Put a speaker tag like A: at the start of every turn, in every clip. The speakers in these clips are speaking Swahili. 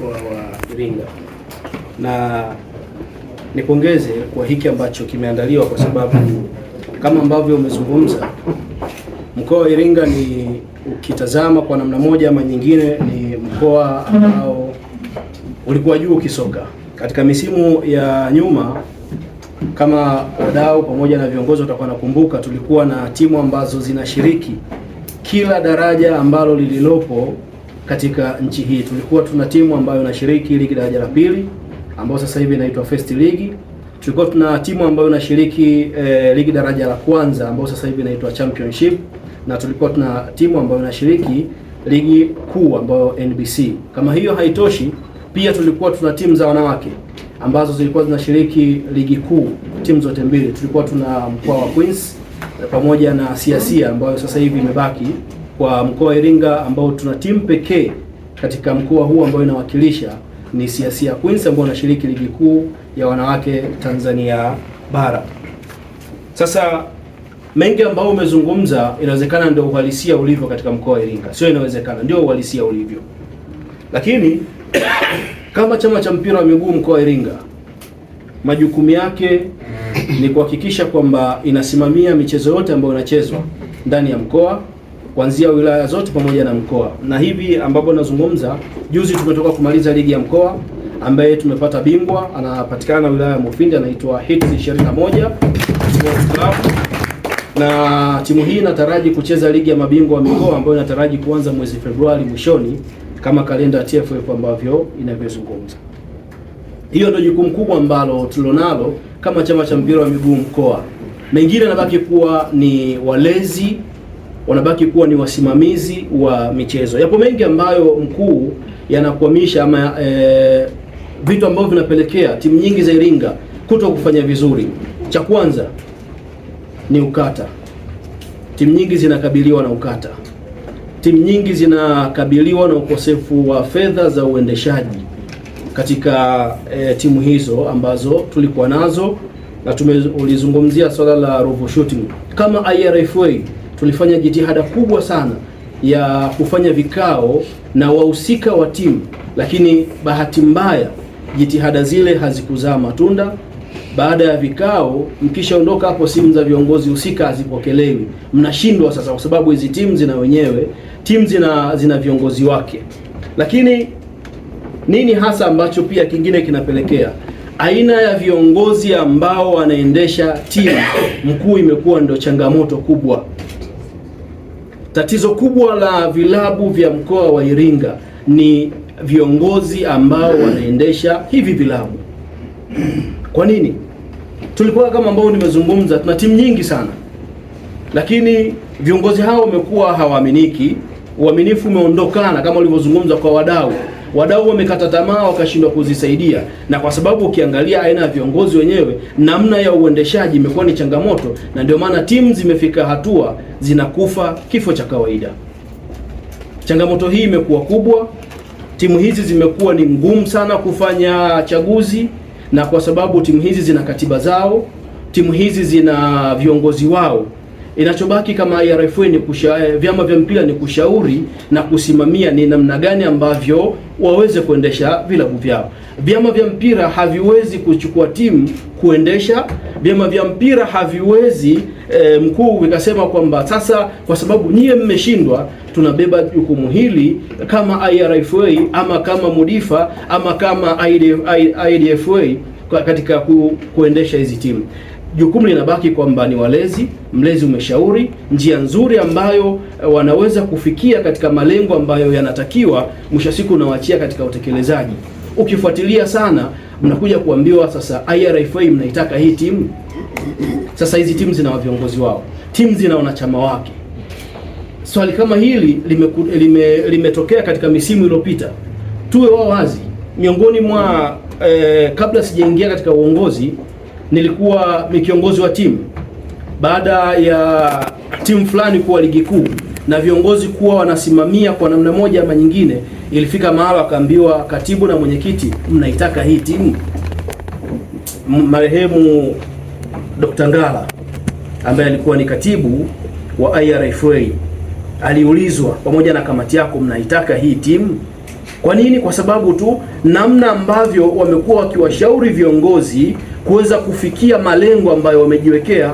A: mkoa wa Iringa, na nipongeze kwa hiki ambacho kimeandaliwa, kwa sababu kama ambavyo umezungumza, mkoa wa Iringa ni, ukitazama kwa namna moja ama nyingine, ni mkoa ambao ulikuwa juu kisoka katika misimu ya nyuma. Kama wadau pamoja na viongozi watakuwa nakumbuka, tulikuwa na timu ambazo zinashiriki kila daraja ambalo lililopo katika nchi hii. Tulikuwa tuna timu ambayo inashiriki ligi daraja la pili ambayo sasa hivi inaitwa First League. Tulikuwa tuna timu ambayo inashiriki ligi daraja la kwanza ambayo sasa hivi inaitwa Championship, na tulikuwa tuna timu ambayo inashiriki ligi kuu ambayo NBC. Kama hiyo haitoshi, pia tulikuwa tuna timu za wanawake ambazo zilikuwa zinashiriki ligi kuu, timu zote mbili. Tulikuwa tuna mkoa wa Queens pamoja na Siasia ambayo sasa hivi imebaki kwa mkoa wa Iringa, ambao tuna timu pekee katika mkoa huu ambayo inawakilisha ni Siasia Queens ambao wanashiriki ligi kuu ya wanawake Tanzania bara. Sasa mengi ambao umezungumza, inawezekana ndio uhalisia ulivyo katika mkoa wa Iringa. Sio inawezekana, ndio uhalisia ulivyo. Lakini kama chama cha mpira wa miguu mkoa wa Iringa, majukumu yake ni kuhakikisha kwamba inasimamia michezo yote ambayo inachezwa ndani ya mkoa, kuanzia wilaya zote pamoja na mkoa. Na hivi ambapo nazungumza, juzi tumetoka kumaliza ligi ya mkoa ambaye tumepata bingwa, anapatikana wilaya ya Mufindi, anaitwa Hits 21 Club. Na timu hii inataraji kucheza ligi ya mabingwa wa mikoa ambayo inataraji kuanza mwezi Februari mwishoni kama kalenda ya TFF ambavyo inavyozungumza. Hiyo ndio jukumu kubwa ambalo tulionalo kama chama cha mpira wa miguu mkoa. Mengine yanabaki kuwa ni walezi, wanabaki kuwa ni wasimamizi wa michezo. Yapo mengi ambayo mkuu yanakwamisha ama vitu ambavyo vinapelekea timu nyingi za Iringa kuto kufanya vizuri. Cha kwanza ni ukata. Timu nyingi zinakabiliwa na ukata. Timu nyingi zinakabiliwa na ukosefu wa fedha za uendeshaji katika timu hizo ambazo tulikuwa nazo, na tulizungumzia swala la Ruvu Shooting. Kama IRFA tulifanya jitihada kubwa sana ya kufanya vikao na wahusika wa timu, lakini bahati mbaya jitihada zile hazikuzaa matunda. Baada ya vikao, mkishaondoka hapo, simu za viongozi husika hazipokelewi. Mnashindwa sasa, kwa sababu hizi timu zina wenyewe, timu zina viongozi wake. Lakini nini hasa ambacho pia kingine kinapelekea? Aina ya viongozi ambao wanaendesha timu mkuu imekuwa ndio changamoto kubwa. Tatizo kubwa la vilabu vya mkoa wa Iringa ni viongozi ambao wanaendesha hivi vilabu. Kwa nini? Tulikuwa kama ambao nimezungumza, tuna timu nyingi sana, lakini viongozi hao wamekuwa hawaaminiki. Uaminifu umeondokana kama ulivyozungumza kwa wadau. Wadau wamekata tamaa, wakashindwa kuzisaidia, na kwa sababu ukiangalia aina ya viongozi wenyewe, namna ya uendeshaji imekuwa ni changamoto, na ndio maana timu zimefika hatua zinakufa kifo cha kawaida. Changamoto hii imekuwa kubwa. Timu hizi zimekuwa ni ngumu sana kufanya chaguzi, na kwa sababu timu hizi zina katiba zao, timu hizi zina viongozi wao, inachobaki kama IRFA ni vyama vya mpira ni kushauri na kusimamia ni namna gani ambavyo waweze kuendesha vilabu vyao. Vyama vya mpira haviwezi kuchukua timu kuendesha. Vyama vya mpira haviwezi mkuu vikasema kwamba sasa kwa sababu nyie mmeshindwa, tunabeba jukumu hili kama IRFA ama kama Mudifa ama kama IDFA katika kuendesha hizi timu. Jukumu linabaki kwamba ni walezi. Mlezi umeshauri njia nzuri ambayo wanaweza kufikia katika malengo ambayo yanatakiwa, mwisho siku unawaachia katika utekelezaji. Ukifuatilia sana, mnakuja kuambiwa sasa IRFA mnaitaka hii timu. Sasa hizi timu zina viongozi wao, timu zina wanachama wake. Swali kama hili limetokea katika misimu iliyopita. Tuwe wazi, miongoni mwa kabla sijaingia katika uongozi, nilikuwa ni kiongozi wa timu. Baada ya timu fulani kuwa ligi kuu na viongozi kuwa wanasimamia kwa namna moja ama nyingine, ilifika mahali akaambiwa katibu na mwenyekiti, mnaitaka hii timu. Marehemu Dr. Ngala ambaye alikuwa ni katibu wa IRFA aliulizwa, pamoja na kamati yako, mnaitaka hii timu? Kwa nini? Kwa sababu tu namna ambavyo wamekuwa wakiwashauri viongozi kuweza kufikia malengo ambayo wamejiwekea.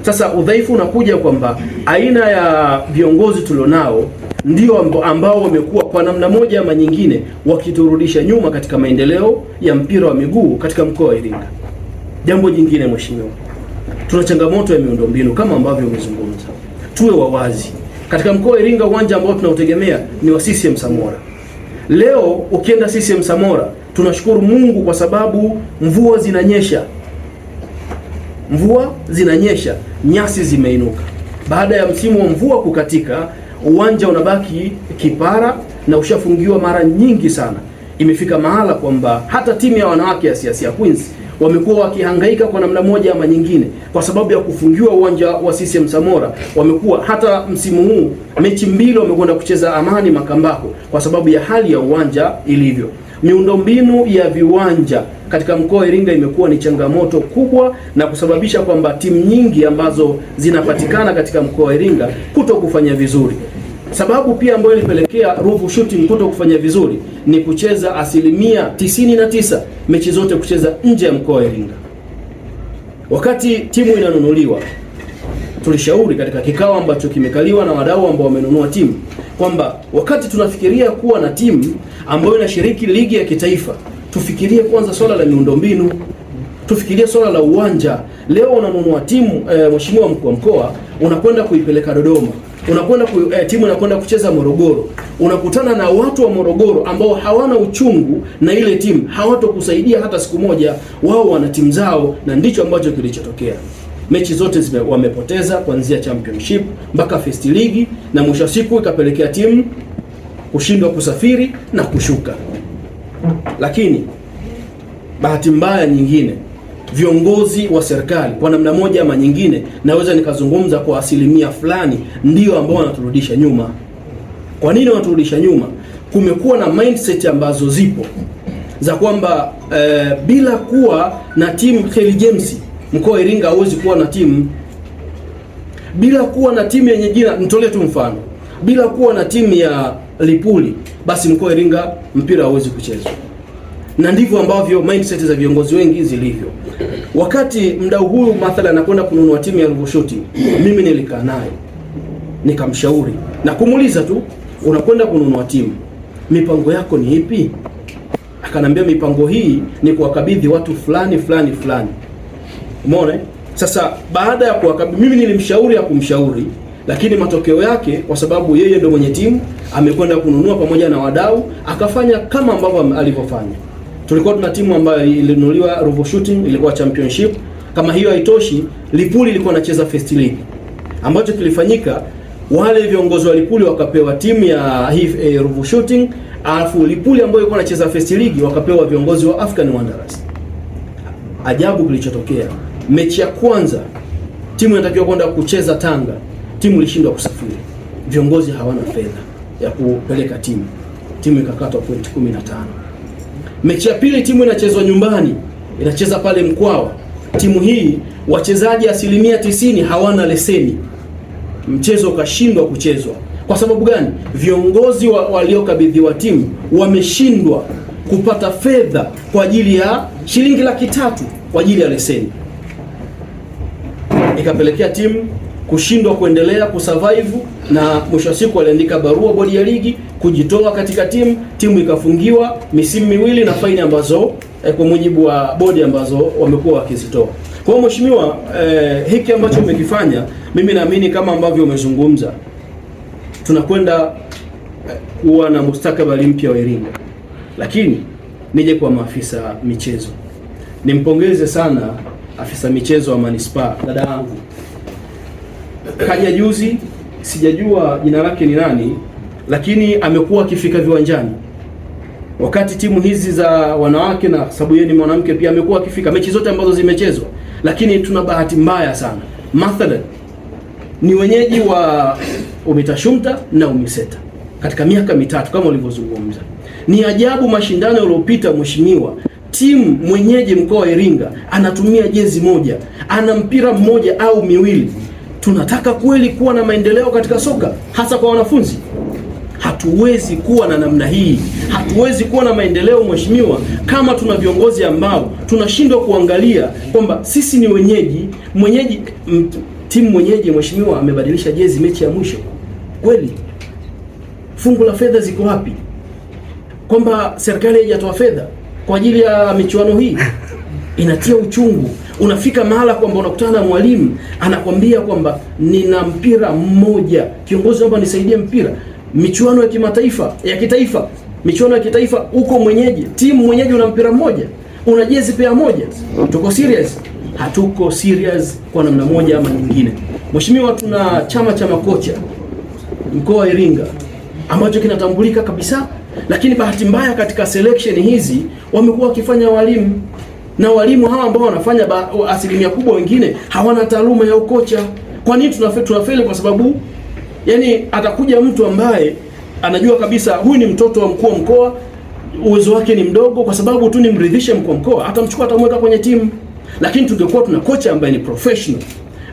A: Sasa udhaifu unakuja kwamba aina ya viongozi tulionao ndio ambao wamekuwa kwa namna moja ama nyingine wakiturudisha nyuma katika maendeleo ya mpira wa miguu katika mkoa wa Iringa. Jambo jingine, mheshimiwa, tuna changamoto ya miundombinu kama ambavyo umezungumza. Tuwe wawazi, katika mkoa wa Iringa uwanja ambao tunautegemea ni wa CCM Samora. Leo ukienda CCM Samora, tunashukuru Mungu kwa sababu mvua zinanyesha, nyasi zimeinuka. Baada ya msimu wa mvua kukatika, uwanja unabaki kipara na ushafungiwa mara nyingi sana. Imefika mahala kwamba hata timu ya wanawake ya Siasia Queens wamekuwa wakihangaika kwa namna moja ama nyingine kwa sababu ya kufungiwa uwanja wa CCM Samora. Wamekuwa hata msimu huu mechi mbili wamekwenda kucheza Amani Makambako kwa sababu ya hali ya uwanja ilivyo. Miundombinu ya viwanja katika mkoa wa Iringa imekuwa ni changamoto kubwa na kusababisha kwamba timu nyingi ambazo zinapatikana katika mkoa wa Iringa kuto kufanya vizuri. Sababu pia ambayo ilipelekea Ruvu Shooting kuto kufanya vizuri ni kucheza 99% mechi zote kucheza nje ya mkoa wa Iringa. Wakati timu inanunuliwa, tulishauri katika kikao ambacho kimekaliwa na wadau ambao wamenunua timu kwamba wakati tunafikiria kuwa na timu ambayo inashiriki ligi ya kitaifa, tufikirie kwanza swala la miundombinu, tufikirie swala la uwanja. Leo unanunua timu mheshimiwa mkuu wa mkoa, unakwenda kuipeleka Dodoma, unakwenda timu inakwenda kucheza Morogoro, unakutana na watu wa Morogoro ambao hawana uchungu na ile timu, hawatokusaidia hata siku moja. Wao wana timu zao, na ndicho ambacho kilichotokea. Mechi zote wamepoteza kuanzia championship mpaka first league, na mwisho siku ikapelekea timu kushindwa kusafiri na kushuka. Lakini bahati mbaya nyingine, viongozi wa serikali kwa namna moja ama nyingine, naweza nikazungumza kwa asilimia fulani, ndio ambao wanaturudisha nyuma. Kwa nini wanaturudisha nyuma? Kumekuwa na mindset ambazo zipo za kwamba bila kuwa na timu Kheri James, mkoa wa Iringa hauwezi kuwa na timu. Bila kuwa na timu yenye jina, nitolee tu mfano, bila kuwa na timu ya Lipuli, basi mkoa wa Iringa mpira hauwezi kuchezwa. Na ndivyo ambavyo mindset za viongozi wengi zilivyo. Wakati mdau huyu mathalan anakwenda kununua timu ya Ruvu Shooting, mimi nilikaa naye nikamshauri na kumuuliza tu, unakwenda kununua timu, mipango yako ni ipi? Akanambia mipango hii ni kuwakabidhi watu fulani. Umeona? Sasa baada ya kuwakabidhi, mimi nilimshauri ya kumshauri, lakini matokeo yake, kwa sababu yeye ndio mwenye timu, amekwenda kununua pamoja na wadau, akafanya kama ambavyo alivyofanya. Tulikuwa tuna timu ambayo ilinunuliwa Ruvu Shooting, ilikuwa championship. Kama hiyo haitoshi, Lipuli ilikuwa inacheza first league. Ambacho kilifanyika, wale viongozi wa Lipuli wakapewa timu ya Ruvu Shooting, alafu Lipuli ambayo ilikuwa inacheza first league wakapewa viongozi wa African Wanderers. Ajabu kilichotokea, mechi ya kwanza timu inatakiwa kwenda kucheza Tanga, timu ilishindwa kusafiri. Viongozi hawana fedha ya kupeleka timu ikakatwa point 15. Mechi ya pili timu inachezwa nyumbani, inacheza pale Mkwawa. Timu hii wachezaji 90% hawana leseni, mchezo ukashindwa kuchezwa. Kwa sababu gani? Viongozi waliokabidhiwa timu wameshindwa kupata fedha kwa ajili ya shilingi 300,000 kwa ajili ya leseni. Ikapelekea timu kushindwa kuendelea kusurvive, na mwisho wa siku waliandika barua bodi ya ligi kujitoa katika timu ikafungiwa misimu miwili na faini ambazo kwa mujibu wa bodi ambazo wamekuwa wakizitoa. Kwa hiyo mheshimiwa, hiki ambacho umekifanya, mimi naamini kama ambavyo umezungumza, tunakwenda kuwa na mustakabali mpya wa Iringa. Lakini nije kwa maafisa michezo, nimpongeze sana afisa michezo wa manispaa, dada yangu kaja juzi, sijajua jina lake ni nani, lakini amekuwa akifika viwanjani wakati timu hizi za wanawake, na sababu yeye ni mwanamke pia, amekuwa akifika mechi zote ambazo zimechezwa. Lakini tuna bahati mbaya sana, mathalan ni wenyeji wa Umitashumta na Umiseta katika miaka mitatu kama ulivyozungumza. Ni ajabu mashindano yaliyopita, mheshimiwa, timu mwenyeji mkoa wa Iringa anatumia jezi moja, ana mpira mmoja au miwili. Tunataka kweli kuwa na maendeleo katika soka hasa kwa wanafunzi? Hatuwezi kuwa na namna hii, hatuwezi kuwa na maendeleo mheshimiwa, kama tuna viongozi ambao tunashindwa kuangalia kwamba sisi ni mwenyeji. Timu mwenyeji mheshimiwa amebadilisha jezi mechi ya mwisho. Kweli fungu la fedha ziko wapi? Kwamba serikali haijatoa fedha kwa ajili ya michuano hii, inatia uchungu. Unafika mahala kwamba unakutana na mwalimu anakwambia kwamba nina mpira mmoja, kiongozi naomba nisaidie mpira. Michuano ya kimataifa, ya kitaifa, michuano ya kitaifa uko mwenyeji, timu mwenyeji una mpira mmoja, una jezi pea moja. Tuko serious? Hatuko serious kwa namna moja ama nyingine. Mheshimiwa, tuna chama cha makocha mkoa wa Iringa ambacho kinatambulika kabisa, lakini bahati mbaya katika selection hizi wamekuwa wakifanya walimu, na walimu hawa ambao wanafanya asilimia kubwa wengine hawana taaluma ya ukocha. Kwa nini tunafeli? Kwa sababu yani atakuja mtu ambaye anajua kabisa huyu ni mtoto wa mkuu wa mkoa, uwezo wake ni mdogo, kwa sababu tu nimridhishe mkuu wa mkoa, atamchukua atamweka kwenye timu. Lakini tungekuwa tuna kocha ambaye ni professional,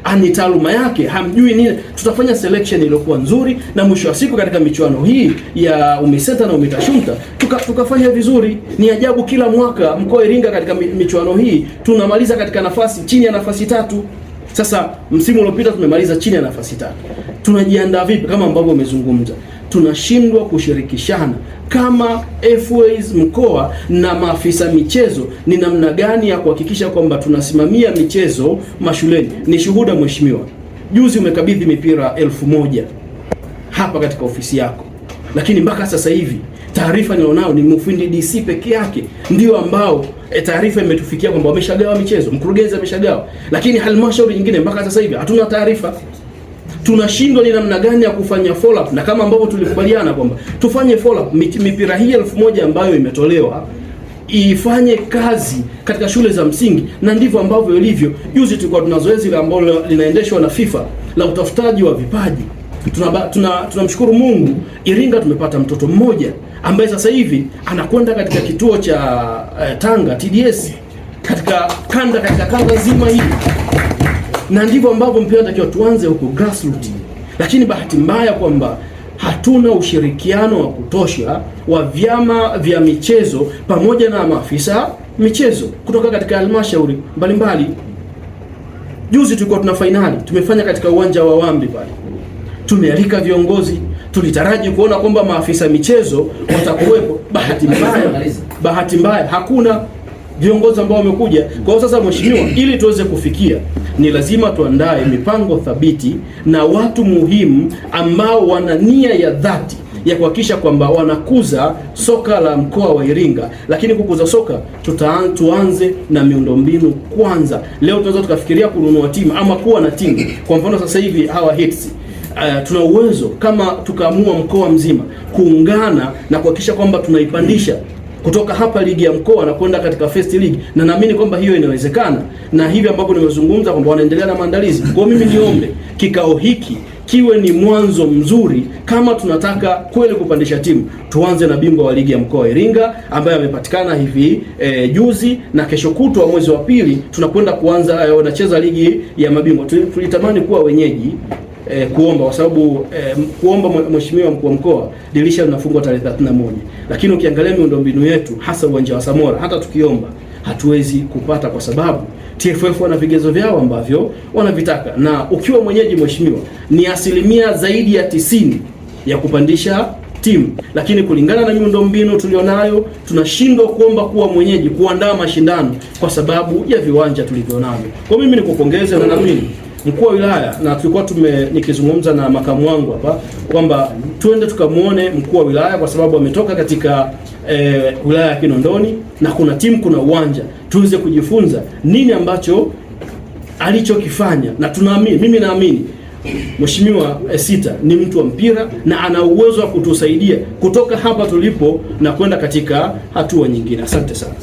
A: ani taaluma yake, hamjui nini, tutafanya selection iliyokuwa nzuri, na mwisho wa siku katika michuano hii ya UMISETA na UMITASHUMTA tukafanya vizuri. Ni ajabu kila mwaka mkoa wa Iringa katika michuano hii tunamaliza katika nafasi chini ya nafasi 3. Sasa msimu uliopita tumemaliza chini ya nafasi 3. Tunajiandaa vipi? Kama ambavyo umezungumza, tunashindwa kushirikishana kama FAs mkoa na maafisa michezo ni namna gani ya kuhakikisha kwamba tunasimamia michezo mashuleni. Ni shuhuda mheshimiwa, juzi umekabidhi mipira 1000 hapa katika ofisi yako, lakini mpaka sasa hivi taarifa nilionao ni Mufindi DC peke yake ndio ambao taarifa imetufikia kwamba wameshagawa michezo, mkurugenzi ameshagawa, lakini halmashauri nyingine mpaka sasa hivi hatuna taarifa. Tunashindwa ni namna gani ya kufanya follow up, na kama ambavyo tulikubaliana kwamba tufanye follow up, mipira hii 1000 ambayo imetolewa ifanye kazi katika shule za msingi, na ndivyo ambavyo ilivyo. Juzi tulikuwa tuna zoezi ambalo linaendeshwa na FIFA la utafutaji wa vipaji. Tunamshukuru Mungu, Iringa tumepata mtoto mmoja ambaye sasa hivi anakwenda katika kituo cha Tanga TDS katika kanda nzima hii, na ndivyo ambavyo mpira unatakiwa tuanze huko grassroots. Lakini bahati mbaya kwamba hatuna ushirikiano wa kutosha wa vyama vya michezo pamoja na maafisa michezo kutoka katika halmashauri mbalimbali. Juzi tulikuwa tuna finali tumefanya katika uwanja wa Wambi pale, tumealika viongozi, tulitaraji kuona kwamba maafisa michezo watakuwepo. Bahati mbaya hakuna viongozi ambao wamekuja. Kwa hiyo sasa mheshimiwa, ili tuweze kufikia ni lazima tuandae mipango thabiti na watu muhimu ambao wana nia ya dhati ya kuhakikisha kwamba wanakuza soka la mkoa wa Iringa. Lakini kukuza soka tuanze na miundombinu kwanza. Leo tunaweza tukafikiria kununua timu ama kuwa na timu. Kwa mfano sasa hivi hawa hits tuna uwezo kama tukaamua mkoa mzima kuungana na kuhakikisha kwamba tunaipandisha kutoka hapa ligi ya mkoa na kwenda katika first league, na naamini kwamba hiyo inawezekana, na hivi ambapo nimezungumza kwamba wanaendelea na maandalizi. Kwa mimi niombe kikao hiki kiwe ni mwanzo mzuri. Kama tunataka kweli kupandisha timu, tuanze na bingwa wa ligi ya mkoa wa Iringa ambaye amepatikana hivi juzi, na kesho kutwa mwezi wa pili tunakwenda kuanza wanacheza ligi ya mabingwa. Tulitamani kuwa wenyeji kuomba kwa sababu kuomba mheshimiwa mkuu wa mkoa dirisha linafungwa tarehe 31, lakini ukiangalia miundombinu yetu hasa uwanja wa Samora, hata tukiomba hatuwezi kupata kwa sababu TFF wana vigezo vyao ambavyo wanavitaka, na ukiwa mwenyeji mheshimiwa ni asilimia zaidi ya 90 ya kupandisha timu, lakini kulingana na miundombinu tulionayo tunashindwa kuomba kuwa mwenyeji kuandaa mashindano kwa sababu ya viwanja tulivyonavyo. Kwa mimi nikupongeze, na naamini mkuu wa wilaya, na tulikuwa nikizungumza na makamu wangu hapa kwamba tuende tukamuone mkuu wa wilaya kwa sababu ametoka katika wilaya ya Kinondoni na kuna timu, kuna uwanja, tuweze kujifunza nini ambacho alichokifanya, na mimi naamini Mheshimiwa Sita ni mtu wa mpira na ana uwezo wa kutusaidia kutoka hapa tulipo na kwenda katika hatua nyingine. Asante sana.